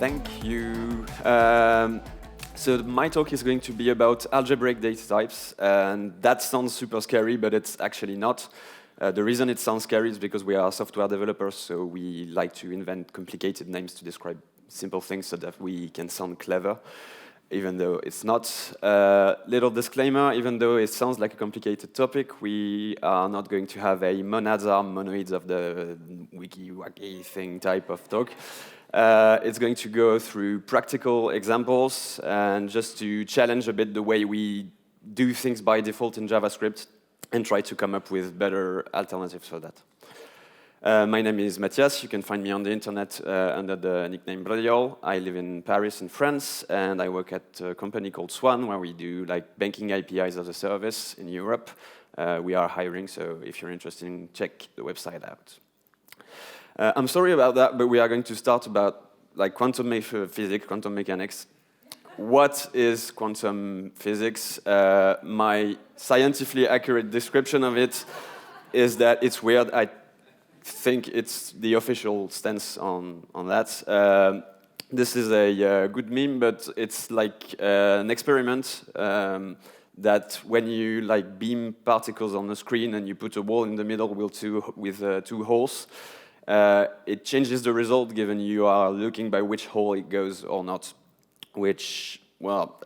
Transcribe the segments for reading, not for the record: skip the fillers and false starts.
Thank you. So my talk is going to be about algebraic data types, and that sounds super scary, but it's actually not. The reason it sounds scary is because we are software developers, so we like to invent complicated names to describe simple things so that we can sound clever, even though it's not. Little disclaimer, even though it sounds like a complicated topic, we are not going to have a monads are monoids of the wiki-wacky thing type of talk. It's going to go through practical examples and just to challenge a bit the way we do things by default in JavaScript and try to come up with better alternatives for that. My name is Matthias. You can find me on the internet under the nickname Bradiol. I live in Paris, in France, and I work at a company called Swan, where we do like banking APIs as a service in Europe. We are hiring, so if you're interested, check the website out. I'm sorry about that, but we are going to start about like quantum physics, quantum mechanics. What is quantum physics? My scientifically accurate description of it is that it's weird. I think it's the official stance on that. This is a good meme, but it's like an experiment that when you like beam particles on the screen and you put a wall in the middle with two holes, it changes the result given you are looking by which hole it goes or not, which, well,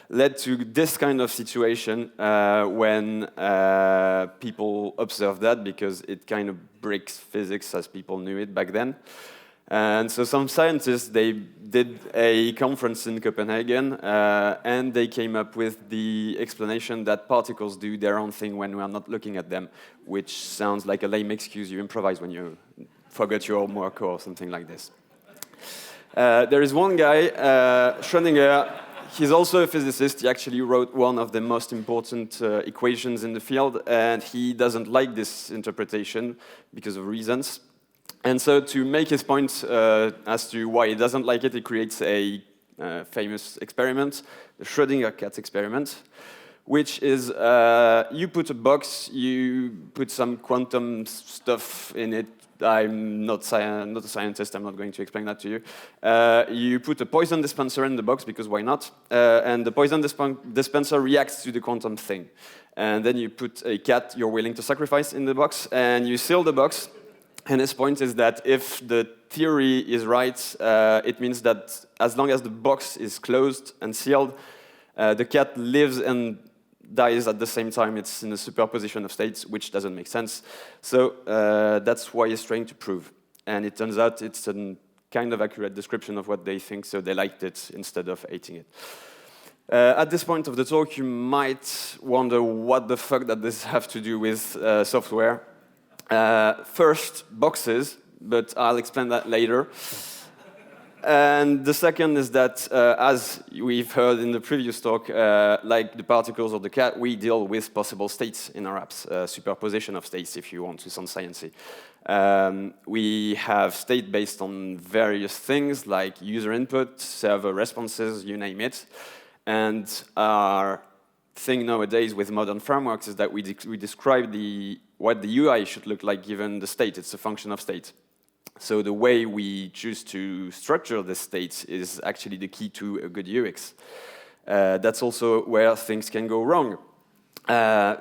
led to this kind of situation when people observed that because it kind of breaks physics as people knew it back then. And so some scientists, they did a conference in Copenhagen and they came up with the explanation that particles do their own thing when we are not looking at them, which sounds like a lame excuse you improvise when you forget your homework or something like this. There is one guy, Schrödinger. He's also a physicist. He actually wrote one of the most important equations in the field, and he doesn't like this interpretation because of reasons. And so to make his point as to why he doesn't like it, he creates a famous experiment, the Schrödinger cat experiment, which is you put a box, you put some quantum stuff in it. I'm not a scientist, I'm not going to explain that to you. You put a poison dispenser in the box, because why not? And the poison dispenser reacts to the quantum thing. And then you put a cat you're willing to sacrifice in the box, and you seal the box. And his point is that if the theory is right, it means that as long as the box is closed and sealed, the cat lives and dies at the same time. It's in a superposition of states, which doesn't make sense. So that's why he's trying to prove. And it turns out it's a kind of accurate description of what they think, so they liked it instead of hating it. At this point of the talk, you might wonder what the fuck does this have to do with software. First, boxes, but I'll explain that later. And the second is that, as we've heard in the previous talk, like the particles of the cat, we deal with possible states in our apps, superposition of states, if you want to sound sciencey. We have state based on various things like user input, server responses, you name it. And our thing nowadays with modern frameworks is that we describe what the UI should look like given the state. It's a function of state. So the way we choose to structure the states is actually the key to a good UX. That's also where things can go wrong.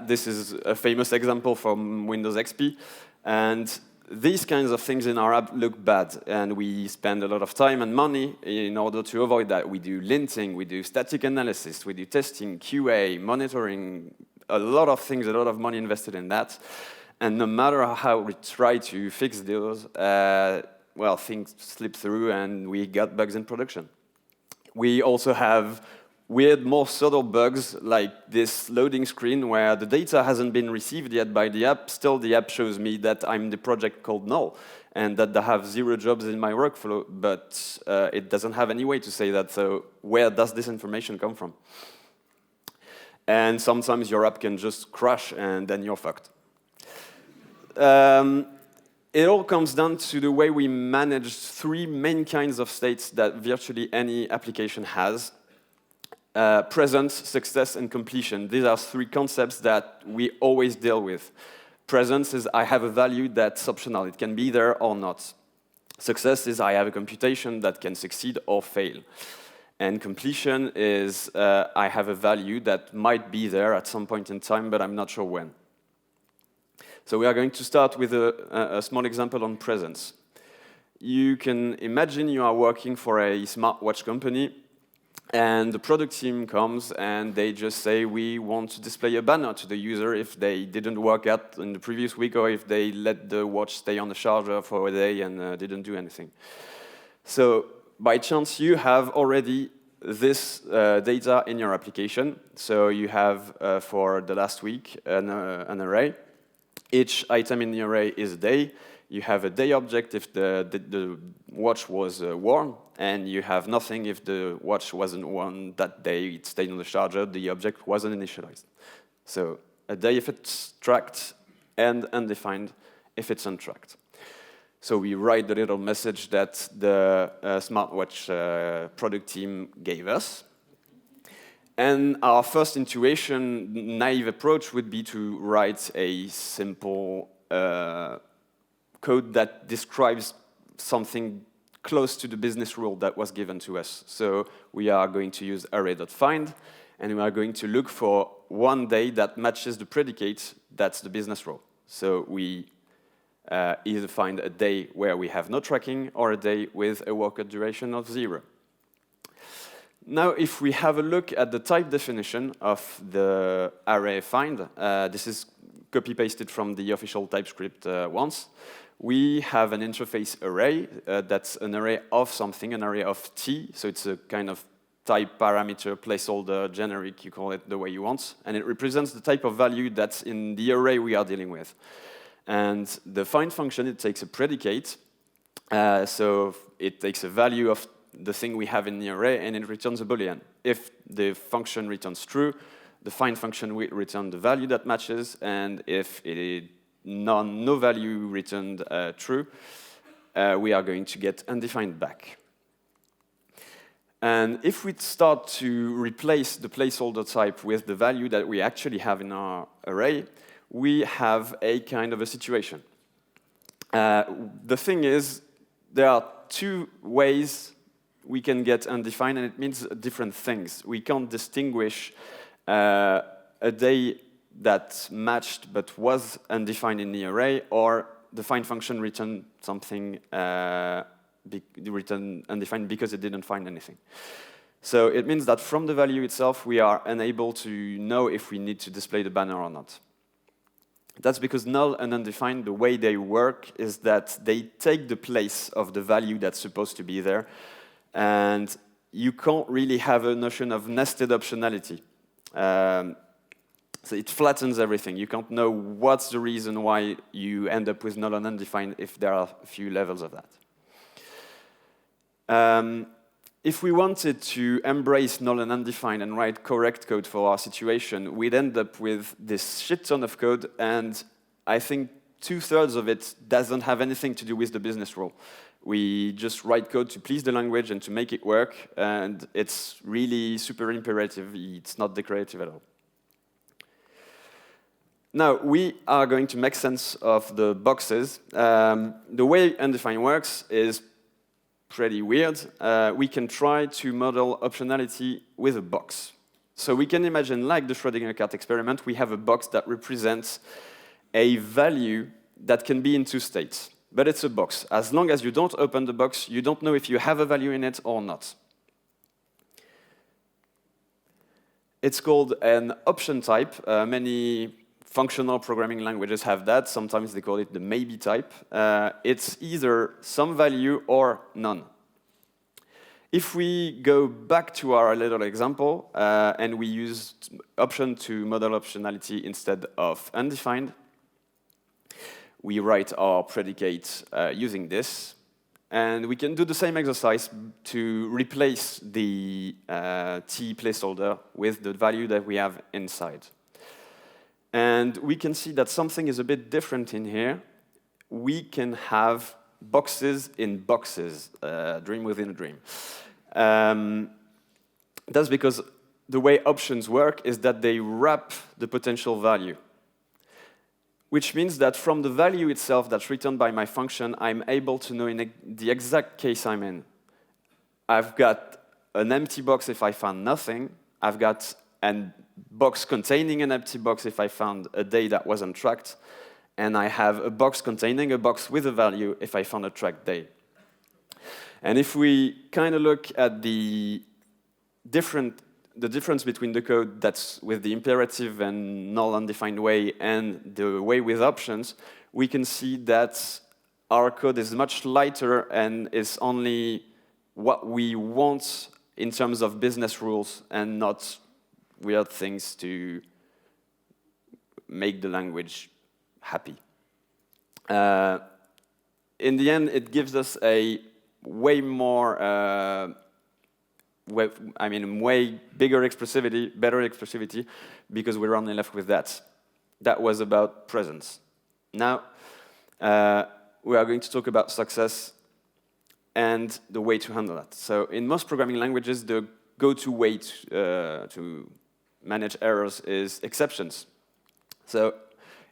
This is a famous example from Windows XP. And these kinds of things in our app look bad. And we spend a lot of time and money in order to avoid that. We do linting, we do static analysis, we do testing, QA, monitoring, a lot of things, a lot of money invested in that. And no matter how we try to fix those, well, things slip through and we got bugs in production. We also have weird, more subtle bugs like this loading screen where the data hasn't been received yet by the app. Still, the app shows me that I'm the project called null and that I have 0 jobs in my workflow, but it doesn't have any way to say that. So where does this information come from? And sometimes your app can just crash and then you're fucked. It all comes down to the way we manage 3 main kinds of states that virtually any application has. Present, success, and completion. These are 3 concepts that we always deal with. Presence is I have a value that's optional. It can be there or not. Success is I have a computation that can succeed or fail. And completion is I have a value that might be there at some point in time, but I'm not sure when. So we are going to start with a small example on presence. You can imagine you are working for a smartwatch company, and the product team comes and they just say, we want to display a banner to the user if they didn't work out in the previous week or if they let the watch stay on the charger for a day and didn't do anything. So by chance, you have already this data in your application. So you have, for the last week, an array. Each item in the array is a day. You have a day object if the watch was worn, and you have nothing if the watch wasn't worn that day, it stayed on the charger, the object wasn't initialized. So a day if it's tracked, and undefined if it's untracked. So we write the little message that the smartwatch product team gave us. And our first intuition, naive approach would be to write a simple code that describes something close to the business rule that was given to us. So we are going to use array.find, and we are going to look for one day that matches the predicate, that's the business rule. So we either find a day where we have no tracking or a day with a worker duration of 0. Now, if we have a look at the type definition of the array find, this is copy-pasted from the official TypeScript ones. We have an interface array that's an array of something, an array of t, so it's a kind of type parameter, placeholder, generic, you call it the way you want, and it represents the type of value that's in the array we are dealing with. And the find function, it takes a predicate, so it takes a value of the thing we have in the array, and it returns a Boolean. If the function returns true, the find function will return the value that matches, and if no value returned true, we are going to get undefined back. And if we start to replace the placeholder type with the value that we actually have in our array, we have a kind of a situation. The thing is, there are two ways we can get undefined, and it means different things. We can't distinguish a day that matched but was undefined in the array, or the find function returned something returned undefined because it didn't find anything. So it means that from the value itself, we are unable to know if we need to display the banner or not. That's because null and undefined, the way they work is that they take the place of the value that's supposed to be there, and you can't really have a notion of nested optionality. So it flattens everything. You can't know what's the reason why you end up with null and undefined if there are a few levels of that. If we wanted to embrace null and undefined and write correct code for our situation, we'd end up with this shit ton of code, and I think 2/3 of it doesn't have anything to do with the business rule. We just write code to please the language and to make it work, and it's really super imperative. It's not decorative at all. Now, we are going to make sense of the boxes. The way undefined works is pretty weird. We can try to model optionality with a box. So we can imagine, like the Schrödinger cat experiment, we have a box that represents a value that can be in two states. But it's a box. As long as you don't open the box, you don't know if you have a value in it or not. It's called an option type. Many functional programming languages have that. Sometimes they call it the maybe type. It's either some value or none. If we go back to our little example, and we use option to model optionality instead of undefined, we write our predicate using this. And we can do the same exercise to replace the t placeholder with the value that we have inside. And we can see that something is a bit different in here. We can have boxes in boxes, dream within a dream. That's because the way options work is that they wrap the potential value. which means that from the value itself that's returned by my function, I'm able to know in the exact case I'm in. I've got an empty box if I found nothing. I've got a box containing an empty box if I found a day that wasn't tracked. And I have a box containing a box with a value if I found a tracked day. And if we kind of look at the difference between the code that's with the imperative and null undefined way and the way with options, we can see that our code is much lighter and is only what we want in terms of business rules and not weird things to make the language happy. In the end, it gives us a way more way bigger expressivity, better expressivity, because we're only left with that. That was about presence. Now, we are going to talk about success and the way to handle that. So in most programming languages, the go-to way to manage errors is exceptions. So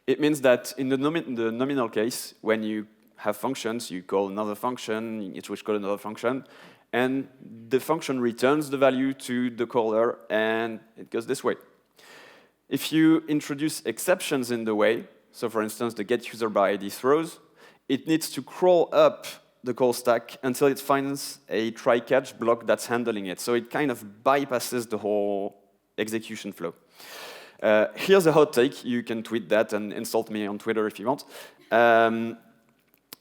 it means that in the nominal case, when you have functions, you call another function, which call another function, and the function returns the value to the caller, and it goes this way. If you introduce exceptions in the way, so for instance, the getUserById throws, it needs to crawl up the call stack until it finds a try-catch block that's handling it. So it kind of bypasses the whole execution flow. Here's a hot take. You can tweet that and insult me on Twitter if you want.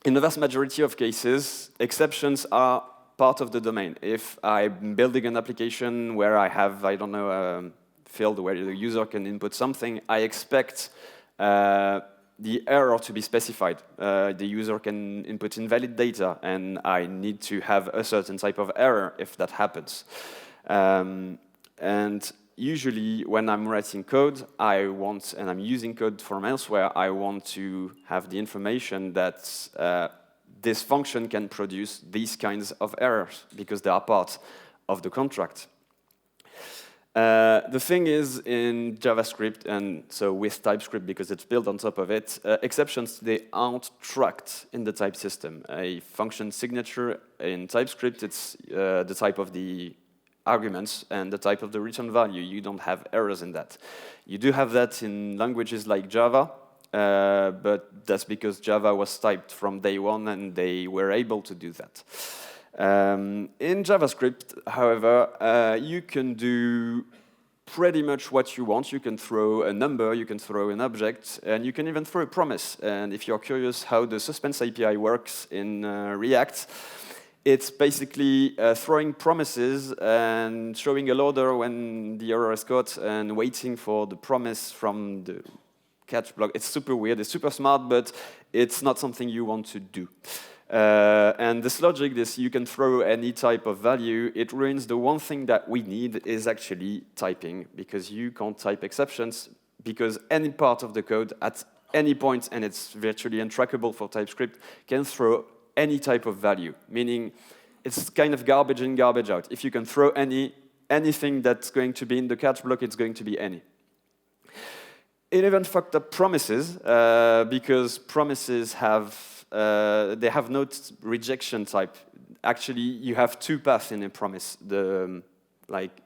In the vast majority of cases, exceptions are part of the domain. If I'm building an application where I have, I don't know, a field where the user can input something, I expect the error to be specified. The user can input invalid data, and I need to have a certain type of error if that happens. And usually, when I'm writing code, and I'm using code from elsewhere, I want to have the information that this function can produce these kinds of errors because they are part of the contract. The thing is, in JavaScript, and so with TypeScript because it's built on top of it, exceptions, they aren't tracked in the type system. A function signature in TypeScript, it's the type of the arguments and the type of the return value. You don't have errors in that. You do have that in languages like Java, but that's because Java was typed from day one and they were able to do that. In JavaScript, however, you can do pretty much what you want. You can throw a number, you can throw an object, and you can even throw a promise. And if you're curious how the suspense API works in React, it's basically throwing promises and showing a loader when the error is caught and waiting for the promise from the catch block. It's super weird, it's super smart, but it's not something you want to do. And this logic, you can throw any type of value, it ruins the one thing that we need is actually typing, because you can't type exceptions, because any part of the code at any point, and it's virtually untrackable for TypeScript, can throw any type of value, meaning it's kind of garbage in, garbage out. If you can throw anything that's going to be in the catch block, it's going to be any. It even fucked up promises, because promises they have no rejection type. Actually, you have two paths in a promise, the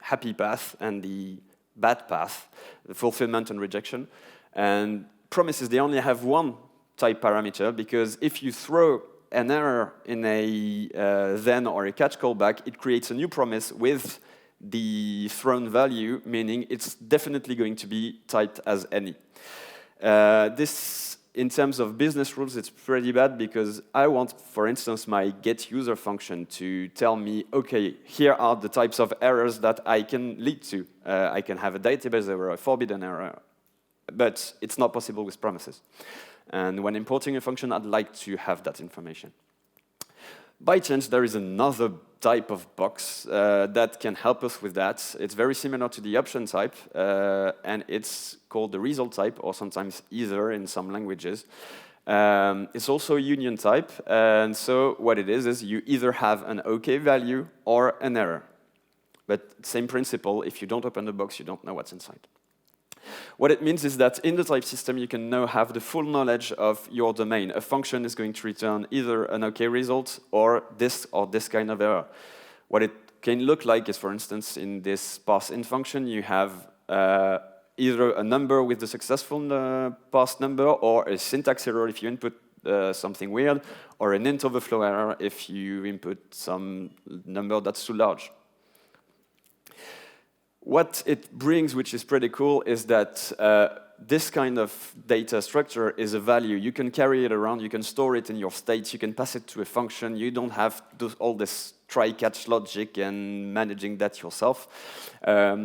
happy path and the bad path, the fulfillment and rejection. And promises, they only have one type parameter, because if you throw an error in a then or a catch callback, it creates a new promise with the thrown value, meaning it's definitely going to be typed as any. This, in terms of business rules, it's pretty bad, because I want, for instance, my getUser function to tell me, okay, here are the types of errors that I can lead to. I can have a database error, a forbidden error, but it's not possible with promises. And when importing a function, I'd like to have that information. By chance, there is another type of box that can help us with that. It's very similar to the option type, and it's called the result type, or sometimes either in some languages. It's also a union type, and so what it is you either have an OK value or an error. But same principle, if you don't open the box, you don't know what's inside. What it means is that in the type system, you can now have the full knowledge of your domain. A function is going to return either an OK result or this kind of error. What it can look like is, for instance, in this parseInt function, you have either a number with the successful parsed number, or a syntax error if you input something weird, or an int overflow error if you input some number that's too large. What it brings, which is pretty cool, is that this kind of data structure is a value. You can carry it around, you can store it in your state, you can pass it to a function, you don't have to do all this try-catch logic and managing that yourself.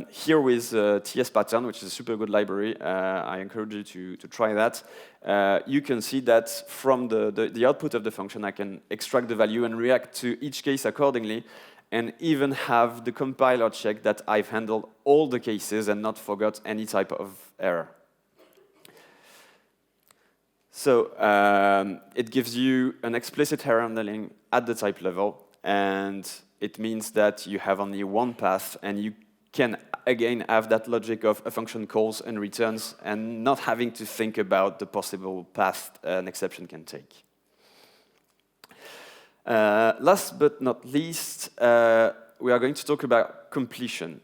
Here with TS pattern, which is a super good library, I encourage you to try that. You can see that from the output of the function, I can extract the value and react to each case accordingly, and even have the compiler check that I've handled all the cases and not forgot any type of error. So it gives you an explicit error handling at the type level, and it means that you have only one path, and you can, again, have that logic of a function calls and returns, and not having to think about the possible path an exception can take. Last but not least, we are going to talk about completion.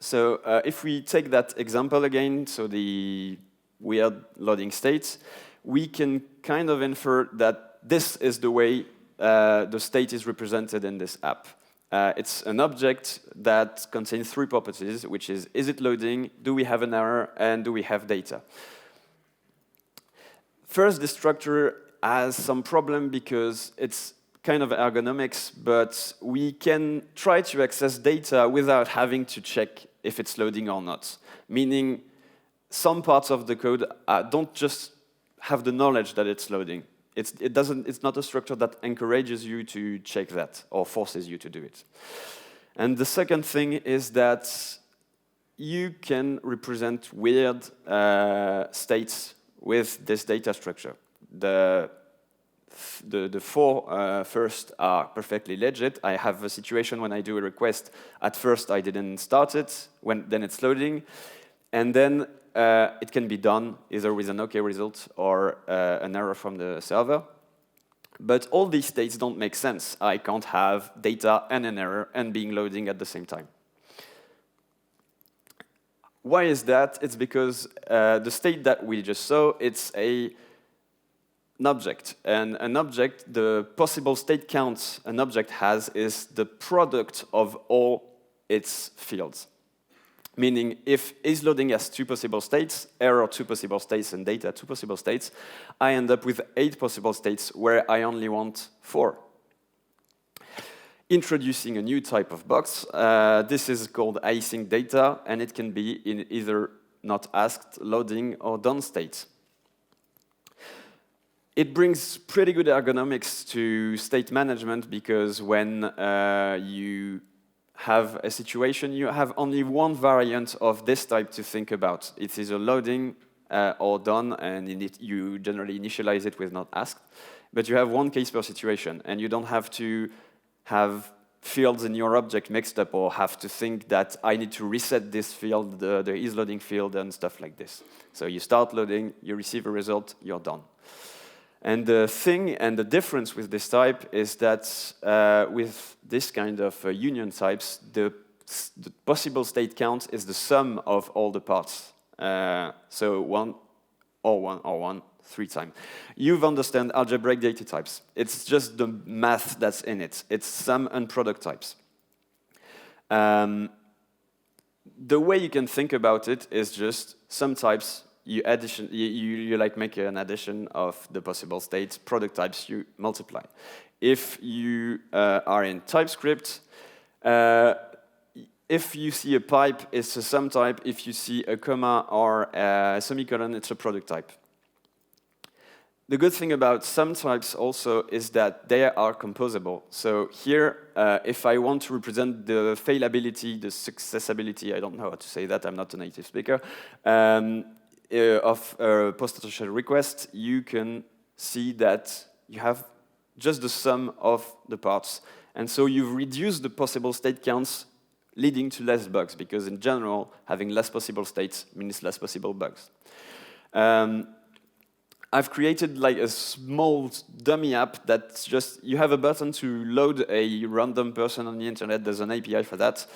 So if we take that example again, so the weird loading states, we can kind of infer that this is the way the state is represented in this app. It's an object that contains three properties, which is it loading, do we have an error, and do we have data? First, this structure has some problem because it's kind of ergonomics, but we can try to access data without having to check if it's loading or not. Meaning, some parts of the code don't just have the knowledge that it's loading. It's not a structure that encourages you to check that or forces you to do it. And the second thing is that you can represent weird states with this data structure. The four first are perfectly legit. I have a situation when I do a request. At first, I didn't start it. Then it's loading. And then it can be done either with an OK result or an error from the server. But all these states don't make sense. I can't have data and an error and being loading at the same time. Why is that? It's because the state that we just saw, it's an object. And an object, the possible state count an object has is the product of all its fields. Meaning, if isLoading has two possible states, error two possible states, and data two possible states, I end up with 8 possible states where I only want 4. Introducing a new type of box, this is called async data, and it can be in either not asked, loading, or done state. It brings pretty good ergonomics to state management because when you have a situation, you have only one variant of this type to think about. It's either loading or done, and you generally initialize it with not asked. But you have one case per situation, and you don't have to have fields in your object mixed up or have to think that I need to reset this field, the isLoading field, and stuff like this. So you start loading, you receive a result, you're done. And the thing and the difference with this type is that with this kind of union types, the possible state count is the sum of all the parts. So 1 or 1 or 1, 3 times. You understand algebraic data types. It's just the math that's in it. It's sum and product types. The way you can think about it is just sum types. You like make an addition of the possible states, product types you multiply. If you are in TypeScript, if you see a pipe, it's a sum type. If you see a comma or a semicolon, it's a product type. The good thing about sum types also is that they are composable. So here, if I want to represent the fallibility, the successability, I don't know how to say that, I'm not a native speaker, of a post-potential request, you can see that you have just the sum of the parts. And so you've reduced the possible state counts leading to less bugs, because in general, having less possible states means less possible bugs. I've created like a small dummy app that's just, you have a button to load a random person on the internet. There's an API for that.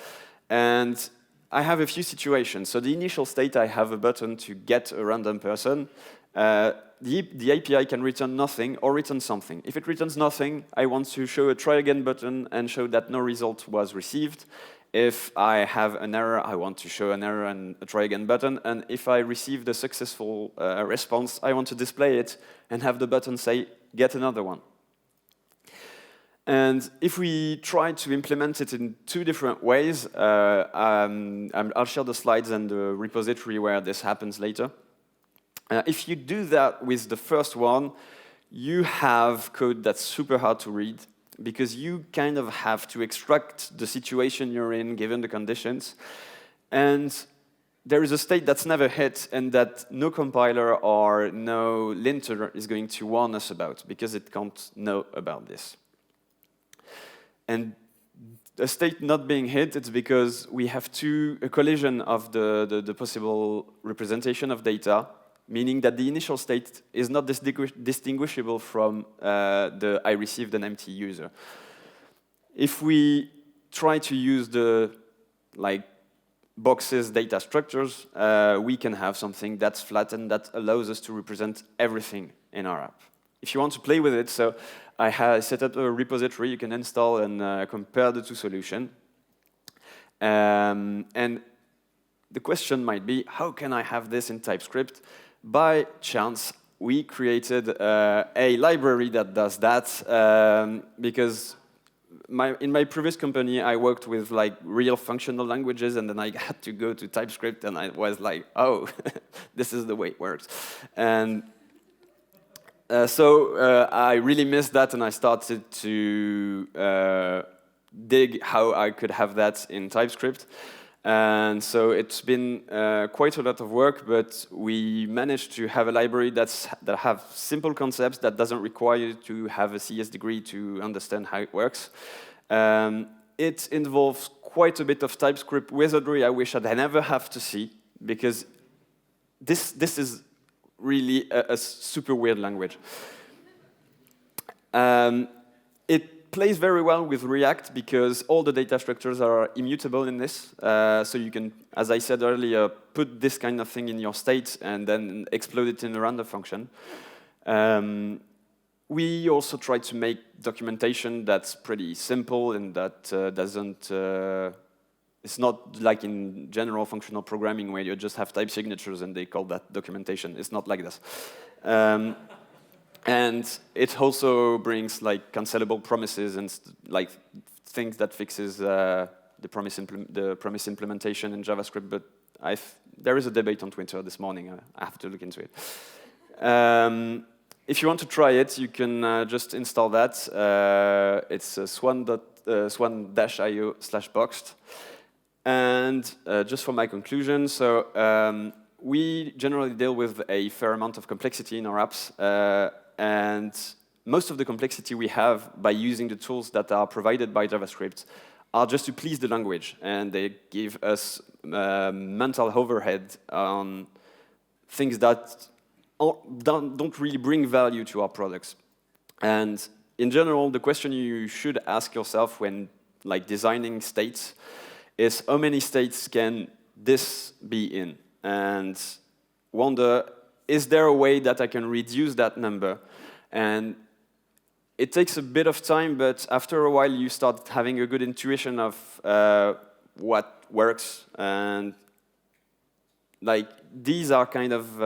And I have a few situations. So the initial state, I have a button to get a random person. The API can return nothing or return something. If it returns nothing, I want to show a try again button and show that no result was received. If I have an error, I want to show an error and a try again button. And if I received a successful response, I want to display it and have the button say, get another one. And if we try to implement it in two different ways, I'll share the slides and the repository where this happens later. If you do that with the first one, you have code that's super hard to read, because you kind of have to extract the situation you're in, given the conditions. And there is a state that's never hit and that no compiler or no linter is going to warn us about, because it can't know about this. And a state not being hit, it's because we have a collision of the possible representation of data, meaning that the initial state is not distinguishable from the I received an empty user. If we try to use the boxes data structures, we can have something that's flattened that allows us to represent everything in our app. If you want to play with it, so I set up a repository you can install and compare the two solutions. And the question might be, how can I have this in TypeScript? By chance, we created a library that does that, because in my previous company, I worked with real functional languages, and then I had to go to TypeScript, and I was like, oh, this is the way it works. And so I really missed that, and I started to dig how I could have that in TypeScript. And so it's been quite a lot of work, but we managed to have a library that have simple concepts that doesn't require you to have a CS degree to understand how it works. It involves quite a bit of TypeScript wizardry I wish I'd never have to see, because this is really a super weird language. It plays very well with React because all the data structures are immutable in this. So you can, as I said earlier, put this kind of thing in your state and then explode it in a random function. We also try to make documentation that's pretty simple and that doesn't... it's not like in general functional programming where you just have type signatures and they call that documentation. It's not like this. And it also brings cancelable promises and things that fixes the promise implementation in JavaScript. But there is a debate on Twitter this morning. I have to look into it. If you want to try it, you can just install that. It's swan-io/boxed. And just for my conclusion, so we generally deal with a fair amount of complexity in our apps. And most of the complexity we have by using the tools that are provided by JavaScript are just to please the language. And they give us mental overhead on things that don't really bring value to our products. And in general, the question you should ask yourself when designing states is how many states can this be in? And wonder, is there a way that I can reduce that number? And it takes a bit of time, but after a while you start having a good intuition of what works. And these are kind of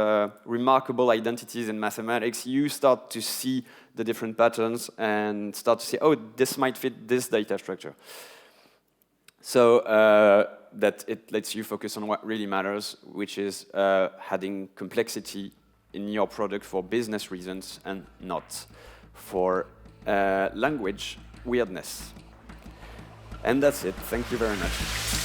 remarkable identities in mathematics. You start to see the different patterns and start to say, oh, this might fit this data structure. So that it lets you focus on what really matters, which is adding complexity in your product for business reasons and not for language weirdness. And that's it. Thank you very much.